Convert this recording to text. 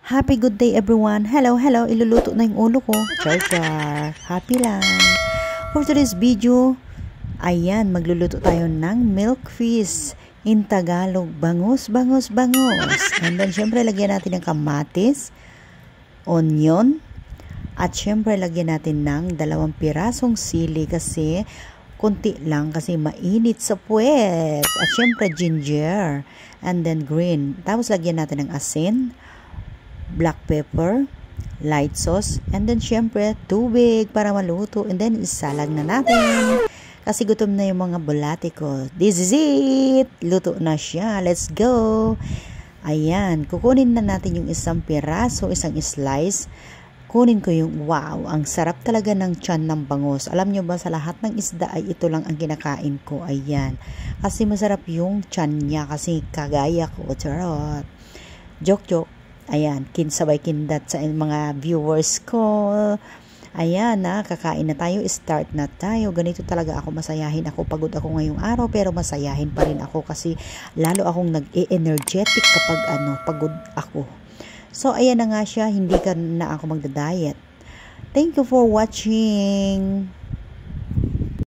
Happy good day everyone. Hello, hello. Iluluto na yung ulo ko. Char, char. Happy lang. For today's video, ayan, magluluto tayo ng milk fish. In Tagalog, bangus, bangus, bangus. And then, syempre, lagyan natin ng kamatis, onion, at syempre, lagyan natin ng 2 pirasong sili kasi kunti lang kasi mainit sa puwet. At syempre, ginger. And then, green. Tapos, lagyan natin ng asin, black pepper, light sauce, and then syempre tubig para maluto, and then isalag na natin kasi gutom na yung mga bulate ko. This is it! Luto na siya. Let's go! Ayan, kukunin na natin yung isang piraso, isang slice. Kunin ko yung wow, ang sarap talaga ng tiyan ng bangus. Alam nyo ba, sa lahat ng isda ay ito lang ang kinakain ko. Ayan, kasi masarap yung tiyan niya kasi kagaya ko. Charot! Joke, joke. Ayan, kinsabay kindat sa mga viewers ko. Ayan na, kakain na tayo, start na tayo. Ganito talaga ako, masayahin ako. Pagod ako ngayong araw, pero masayahin pa rin ako kasi lalo akong nag-energetic kapag pagod ako. So, ayan na nga siya, hindi ka na ako magda-diet. Thank you for watching.